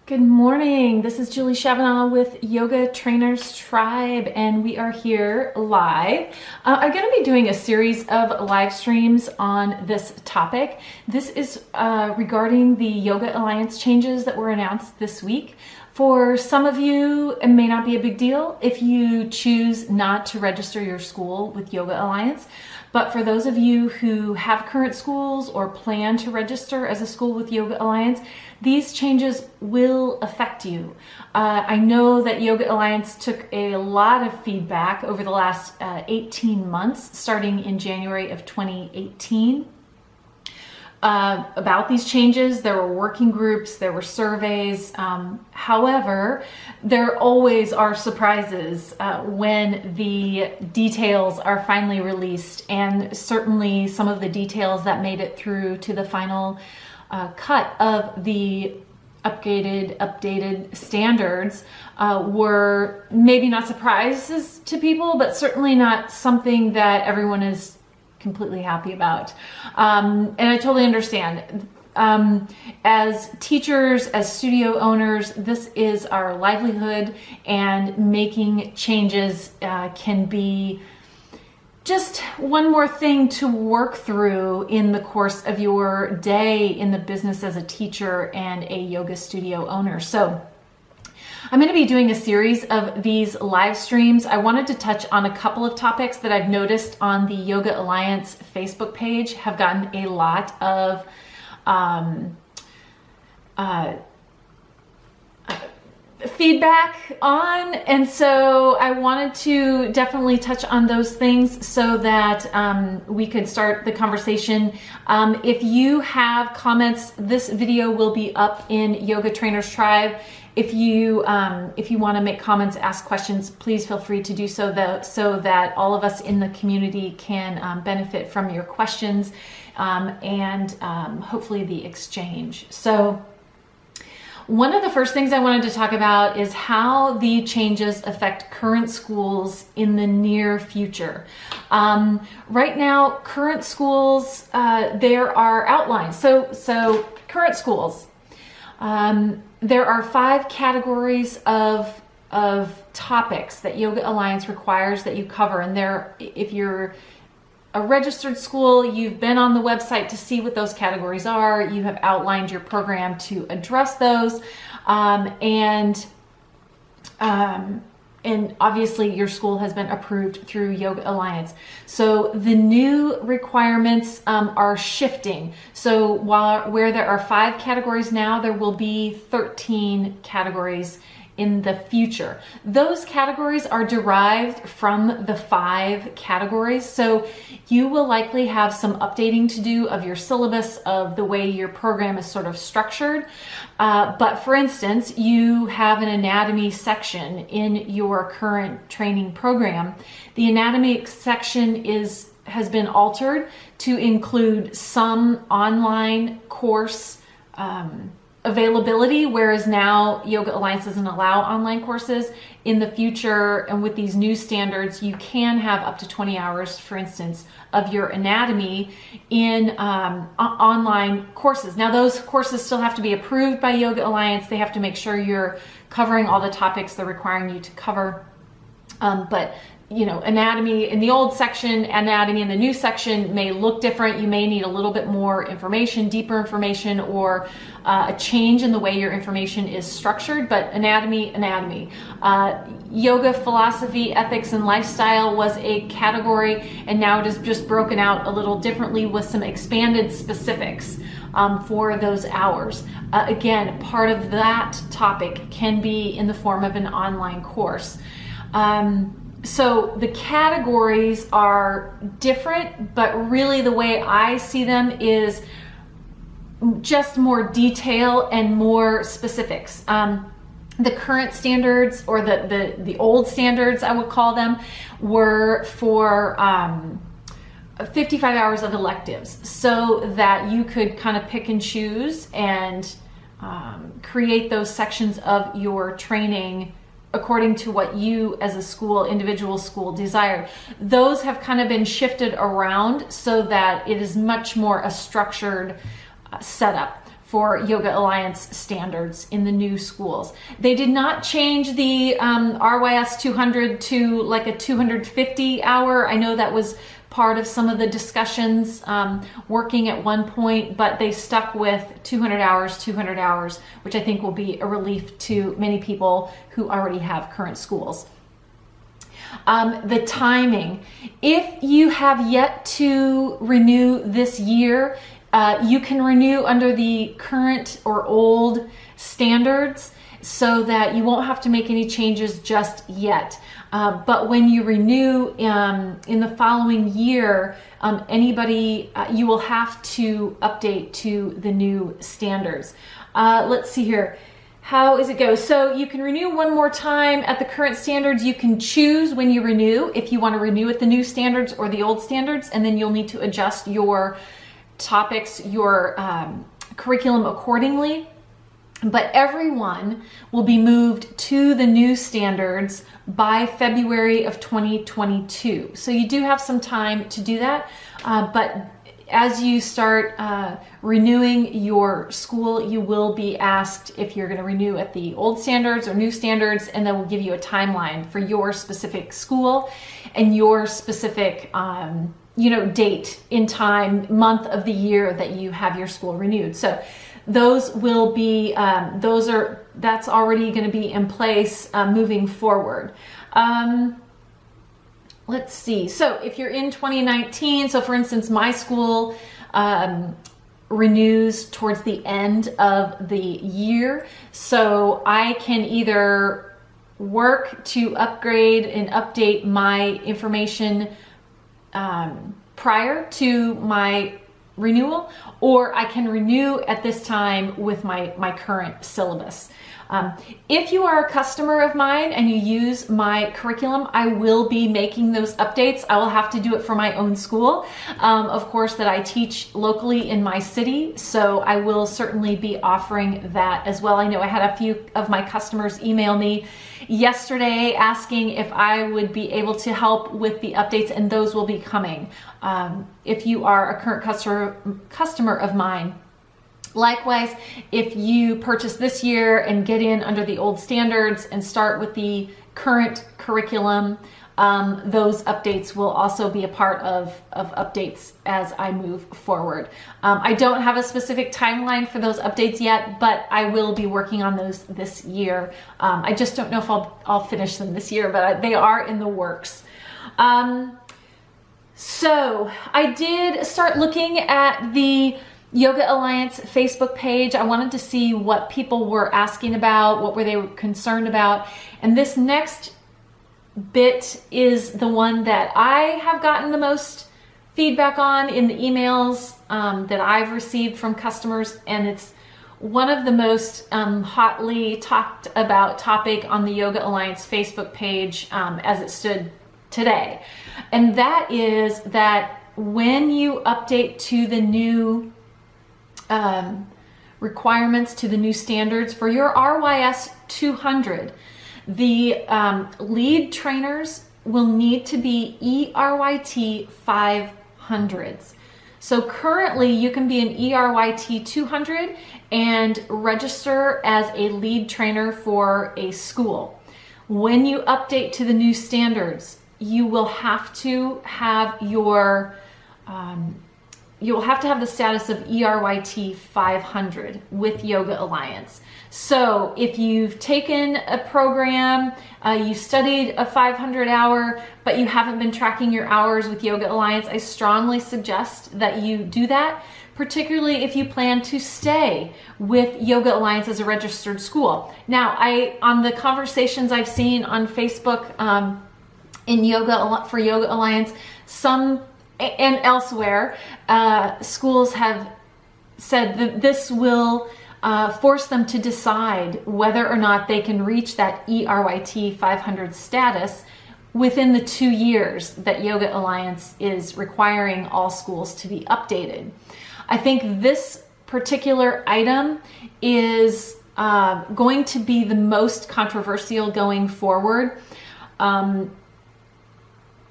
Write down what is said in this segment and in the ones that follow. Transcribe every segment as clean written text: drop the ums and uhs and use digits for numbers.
Good morning. This is Julie Chavanel with Yoga Trainers Tribe, and we are here live. I'm going to be doing a series of live streams on this topic. This is regarding the Yoga Alliance changes that were announced this week. For some of you, it may not be a big deal if you choose not to register your school with Yoga Alliance. But for those of you who have current schools or plan to register as a school with Yoga Alliance, these changes will affect you. I know that Yoga Alliance took a lot of feedback over the last 18 months, starting in January of 2018. About these changes. There were working groups, there were surveys. However, there always are surprises when the details are finally released, and certainly some of the details that made it through to the final cut of the updated standards were maybe not surprises to people, but certainly not something that everyone is completely happy about. And I totally understand. As teachers, as studio owners, this is our livelihood, and making changes can be just one more thing to work through in the course of your day in the business as a teacher and a yoga studio owner. So I'm going to be doing a series of these live streams. I wanted to touch on a couple of topics that I've noticed on the Yoga Alliance Facebook page have gotten a lot of feedback on, and so I wanted to definitely touch on those things so that we could start the conversation. If you have comments, this video will be up in Yoga Trainers Tribe. If you want to make comments, ask questions, please feel free to do so, so that all of us in the community can benefit from your questions and hopefully the exchange. So one of the first things I wanted to talk about is how the changes affect current schools in the near future. Right now, current schools, there are outlines. So current schools, there are 5 categories of topics that Yoga Alliance requires that you cover. And if you're a registered school, you've been on the website to see what those categories are. You have outlined your program to address those. And obviously your school has been approved through Yoga Alliance. So the new requirements are shifting. So where there are 5 categories now, there will be 13 categories in the future. Those categories are derived from the 5 categories. So you will likely have some updating to do of your syllabus, of the way your program is sort of structured. But for instance, you have an anatomy section in your current training program. The anatomy section has been altered to include some online course availability, whereas now Yoga Alliance doesn't allow online courses. In the future, and with these new standards, you can have up to 20 hours, for instance, of your anatomy in online courses. Now, those courses still have to be approved by Yoga Alliance. They have to make sure you're covering all the topics they're requiring you to cover. But you know, anatomy in the old section, anatomy in the new section may look different. You may need a little bit more information, deeper information, or a change in the way your information is structured, but anatomy. Yoga, philosophy, ethics, and lifestyle was a category, and now it is just broken out a little differently with some expanded specifics for those hours. Again, part of that topic can be in the form of an online course. So the categories are different, but really the way I see them is just more detail and more specifics. The current standards, or the old standards, I would call them, were for 55 hours of electives, so that you could kind of pick and choose and create those sections of your training according to what you as a school, individual school, desired. Those have kind of been shifted around so that it is much more a structured setup. for Yoga Alliance standards in the new schools. They did not change the RYS 200 to like a 250 hour. I know that was part of some of the discussions working at one point, but they stuck with 200 hours, which I think will be a relief to many people who already have current schools. The timing. If you have yet to renew this year, you can renew under the current or old standards so that you won't have to make any changes just yet. But when you renew in the following year, you will have to update to the new standards. Let's see here. How does it go? So you can renew one more time at the current standards. You can choose when you renew if you want to renew at the new standards or the old standards, and then you'll need to adjust your topics, your curriculum accordingly. But everyone will be moved to the new standards by February of 2022. So you do have some time to do that, but as you start renewing your school, you will be asked if you're going to renew at the old standards or new standards, and then we'll give you a timeline for your specific school and your specific date in time, month of the year that you have your school renewed. So those will be, that's already going to be in place moving forward. Let's see. So if you're in 2019, so for instance, my school renews towards the end of the year. So I can either work to upgrade and update my information prior to my renewal, or I can renew at this time with my current syllabus. If you are a customer of mine and you use my curriculum, I will be making those updates. I will have to do it for my own school, of course, that I teach locally in my city. So I will certainly be offering that as well. I know I had a few of my customers email me yesterday asking if I would be able to help with the updates, and those will be coming if you are a current customer of mine. Likewise, if you purchase this year and get in under the old standards and start with the current curriculum, those updates will also be a part of updates as I move forward. I don't have a specific timeline for those updates yet, but I will be working on those this year. I just don't know if I'll finish them this year, but they are in the works. So I did start looking at the Yoga Alliance Facebook page. I wanted to see what people were asking about, what were they concerned about. And this next bit is the one that I have gotten the most feedback on in the emails that I've received from customers. And it's one of the most hotly talked about topic on the Yoga Alliance Facebook page as it stood today. And that is that when you update to the new requirements, to the new standards for your RYS 200, the lead trainers will need to be ERYT 500s. So currently you can be an ERYT 200 and register as a lead trainer for a school. When you update to the new standards, you will have to have your you'll have to have the status of ERYT 500 with Yoga Alliance. So if you've taken a program, you studied a 500 hour, but you haven't been tracking your hours with Yoga Alliance, I strongly suggest that you do that, particularly if you plan to stay with Yoga Alliance as a registered school. Now, on the conversations I've seen on Facebook for Yoga Alliance, some and elsewhere, schools have said that this will force them to decide whether or not they can reach that ERYT 500 status within the 2 years that Yoga Alliance is requiring all schools to be updated. I think this particular item is going to be the most controversial going forward.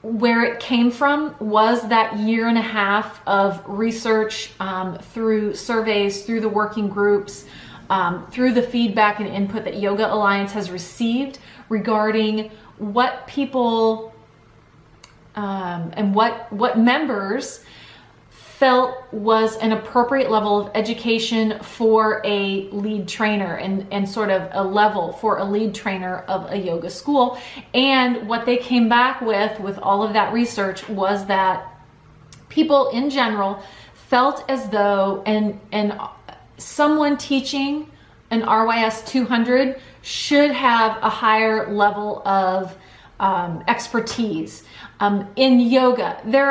where it came from was that year and a half of research, through surveys, through the working groups, through the feedback and input that Yoga Alliance has received regarding what people and what members felt was an appropriate level of education for a lead trainer and sort of a level for a lead trainer of a yoga school. And what they came back with all of that research was that people in general felt as though and someone teaching an RYS 200 should have a higher level of expertise. In yoga, there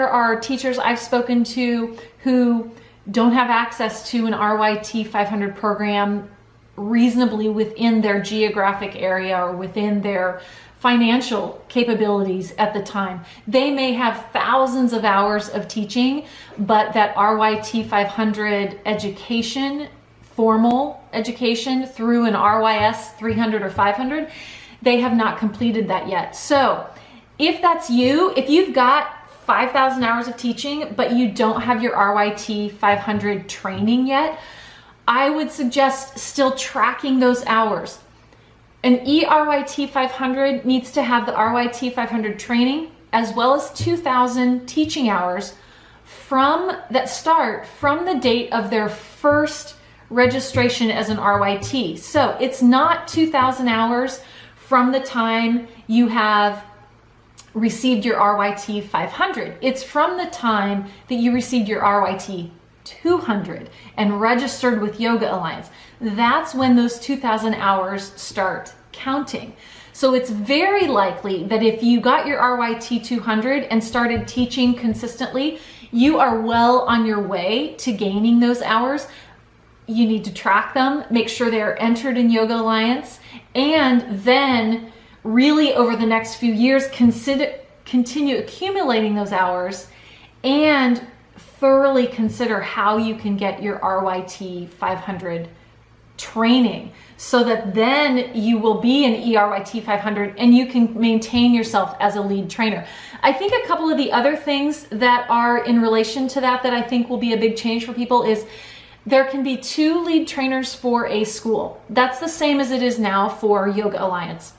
are teachers I've spoken to who don't have access to an RYT 500 program reasonably within their geographic area or within their financial capabilities at the time. They may have thousands of hours of teaching, but that RYT 500 education, formal education through an RYS 300 or 500, they have not completed that yet. So if that's you, if you've got 5,000 hours of teaching, but you don't have your RYT 500 training yet, I would suggest still tracking those hours. An ERYT 500 needs to have the RYT 500 training as well as 2,000 teaching hours that start from the date of their first registration as an RYT. So it's not 2,000 hours from the time you have received your RYT 500. It's from the time that you received your RYT 200 and registered with Yoga Alliance. That's when those 2,000 hours start counting. So it's very likely that if you got your RYT 200 and started teaching consistently, you are well on your way to gaining those hours. You need to track them, make sure they're entered in Yoga Alliance, and then really over the next few years continue accumulating those hours and thoroughly consider how you can get your RYT 500 training so that then you will be an ERYT 500 and you can maintain yourself as a lead trainer. I think a couple of the other things that are in relation to that I think will be a big change for people is there can be 2 lead trainers for a school. That's the same as it is now for Yoga Alliance.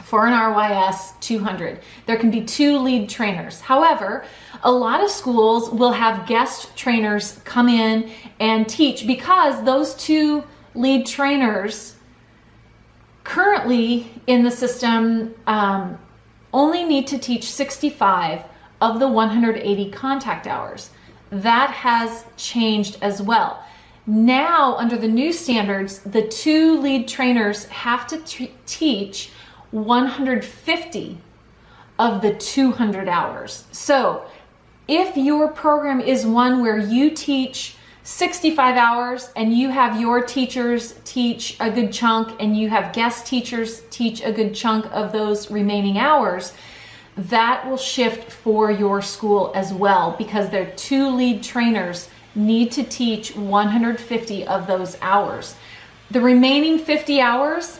For an RYS 200, there can be 2 lead trainers. However, a lot of schools will have guest trainers come in and teach because those 2 lead trainers currently in the system only need to teach 65 of the 180 contact hours. That has changed as well. Now, under the new standards, the 2 lead trainers have to teach 150 of the 200 hours. So if your program is one where you teach 65 hours and you have your teachers teach a good chunk and you have guest teachers teach a good chunk of those remaining hours, that will shift for your school as well because their 2 lead trainers need to teach 150 of those hours. The remaining 50 hours,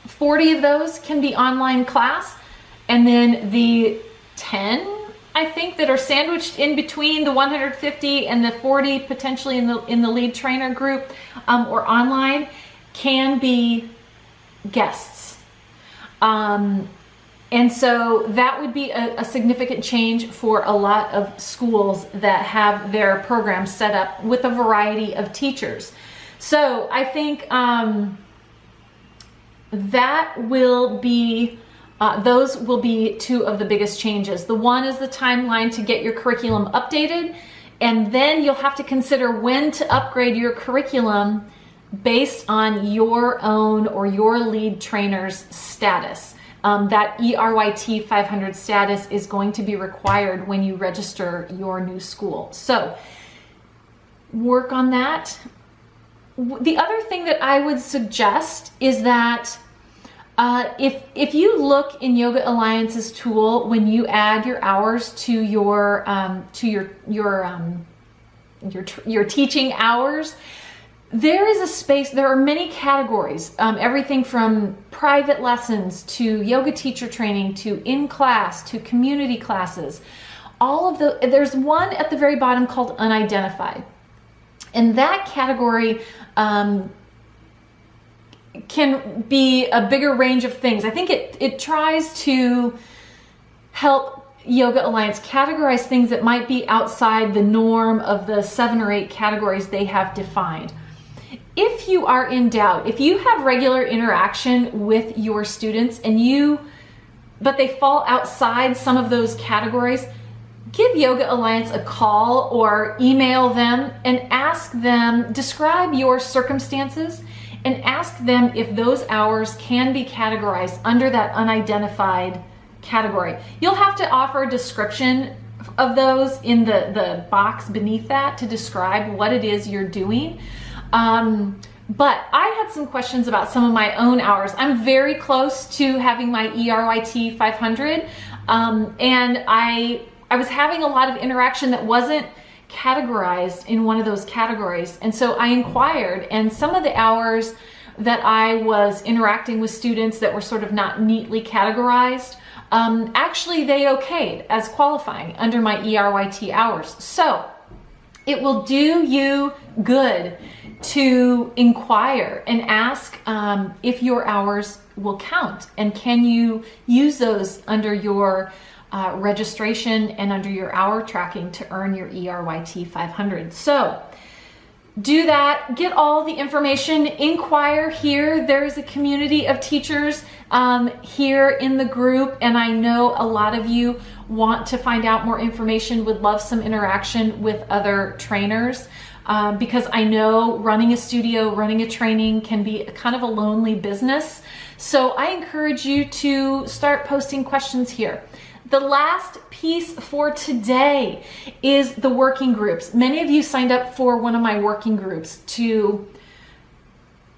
40 of those can be online class, and then the 10, I think, that are sandwiched in between the 150 and the 40 potentially in the lead trainer group or online can be guests. And so that would be a significant change for a lot of schools that have their programs set up with a variety of teachers. So I think that will be, those will be 2 of the biggest changes. The one is the timeline to get your curriculum updated, and then you'll have to consider when to upgrade your curriculum based on your own or your lead trainer's status. That ERYT 500 status is going to be required when you register your new school. So work on that. The other thing that I would suggest is that if you look in Yoga Alliance's tool, when you add your hours to your teaching hours, there is a space, there are many categories, everything from private lessons to yoga teacher training to in class to community classes. There's one at the very bottom called unidentified. And that category can be a bigger range of things. I think it tries to help Yoga Alliance categorize things that might be outside the norm of the 7 or 8 categories they have defined. If you are in doubt, if you have regular interaction with your students but they fall outside some of those categories, give Yoga Alliance a call or email them and ask them, describe your circumstances and ask them if those hours can be categorized under that unidentified category. You'll have to offer a description of those in the box beneath that to describe what it is you're doing. But I had some questions about some of my own hours. I'm very close to having my ERYT 500, and I was having a lot of interaction that wasn't categorized in one of those categories. And so I inquired, and some of the hours that I was interacting with students that were sort of not neatly categorized, actually they okayed as qualifying under my ERYT hours. So it will do you good to inquire and ask if your hours will count, and can you use those under your registration and under your hour tracking to earn your ERYT 500. So do that, get all the information, inquire here. There's a community of teachers here in the group, and I know a lot of you want to find out more information, would love some interaction with other trainers, because I know running a studio, running a training can be kind of a lonely business. So I encourage you to start posting questions here. The last piece for today is the working groups. Many of you signed up for one of my working groups to,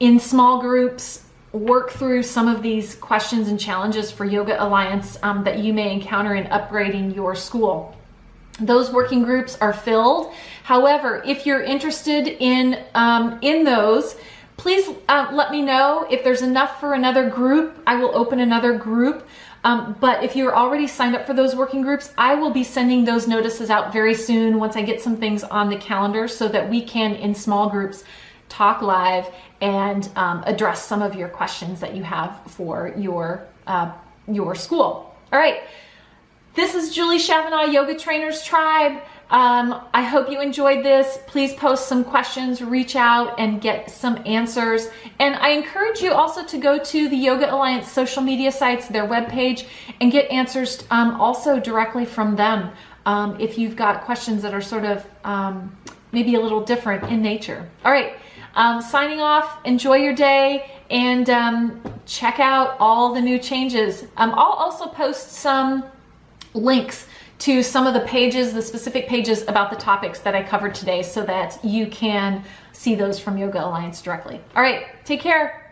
in small groups, work through some of these questions and challenges for Yoga Alliance that you may encounter in upgrading your school. Those working groups are filled. However, if you're interested in those, please let me know. If there's enough for another group, I will open another group. But if you're already signed up for those working groups, I will be sending those notices out very soon once I get some things on the calendar so that we can, in small groups, talk live and address some of your questions that you have for your school. All right, this is Julie Chavanaugh, Yoga Trainers Tribe. I hope you enjoyed this. Please post some questions, reach out and get some answers. And I encourage you also to go to the Yoga Alliance social media sites, their webpage, and get answers also directly from them if you've got questions that are sort of maybe a little different in nature. All right, signing off, enjoy your day, and check out all the new changes. I'll also post some links to some of the pages, the specific pages about the topics that I covered today so that you can see those from Yoga Alliance directly. All right, take care.